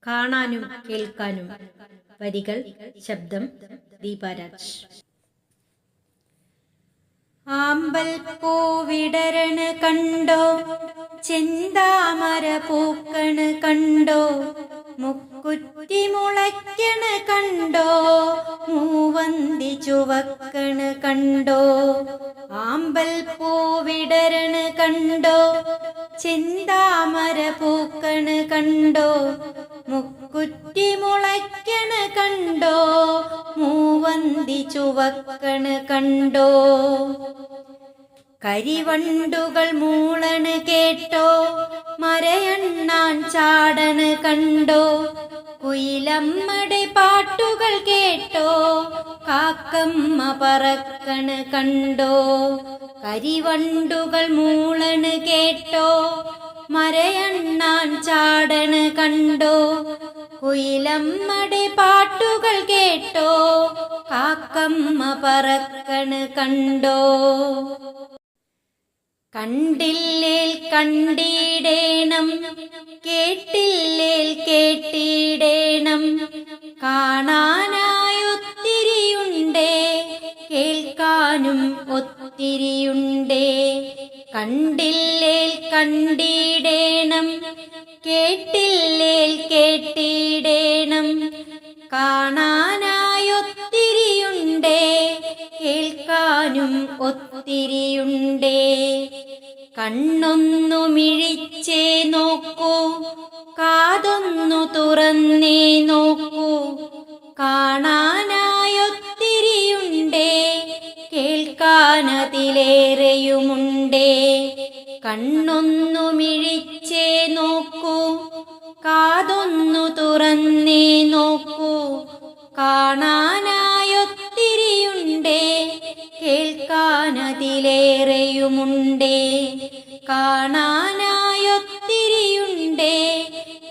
കാണാനും കേൾക്കാനും. വരികൾ, ശബ്ദം ദീപാരാജ്. ആമ്പൽ പൂവിടരണ് കണ്ടോ, ചെന്താമര പൂക്കണ് കണ്ടോ, മുക്കുറ്റി മുളയ്ക്കണ് കണ്ടോ, മൂവന്തി ചുവക്കണ് കണ്ടോ. ആമ്പൽ പൂവിടരണ് കണ്ടോ, ചെന്താമര പൂക്കണ് കണ്ടോ, മുക്കുറ്റി മുളയ്ക്കണ് കണ്ടോ, മൂവന്തി ചുവക്കണ് കണ്ടോ. കരിവണ്ടുകൾ മൂളണ് കേട്ടോ, മരയണ്ണാൻ ചാടണ് കണ്ടോ, കുയിലമ്മടെ പാട്ടുകൾ കേട്ടോ, കാക്കമ്മ പറക്കണ് കണ്ടോ. കരിവണ്ടുകൾ മൂളണ് കേട്ടോ, മരയണ്ണാൻ ചാടണ് കണ്ടോ, കുയിലമ്മടെ പാട്ടുകൾ കേട്ടോ, കാക്കമ്മ പറക്കണ് കണ്ടോ. കണ്ടില്ലേൽ കണ്ടിടേണം, കേട്ടില്ലേൽ കേട്ടിടേണം, കാണാനായൊത്തിരിയുണ്ടേ, കേൾക്കാനും ഒത്തിരിയുണ്ടേ. കണ്ടില്ലേൽ കണ്ടിടേണം, കേട്ടില്ലേൽ കേട്ടിടേണം, കാണാനായൊത്തിരിയുണ്ടേ, കേൾക്കാനും ഒത്തിരിയുണ്ടേ. കണ്ണൊന്നു മിഴിച്ചേ നോക്കൂ, കാതൊന്നു തുറന്നേ നോക്കൂ, കാണാനായൊത്തിരിയുണ്ടേ, കേൾക്കാനതിലേറെയുമുണ്ടേ. കണ്ണൊന്നു മിഴിച്ചേ നോക്കൂ, കാതൊന്നു തുറന്നേ നോക്കൂ, കാണാനായൊത്തിരിയുണ്ടേ, കേൾക്കാനതിലേറെയുമുണ്ടേ. കാണാനായൊത്തിരിയുണ്ടേ,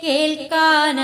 കേൾക്കാനതിലേറെയുമുണ്ടേ.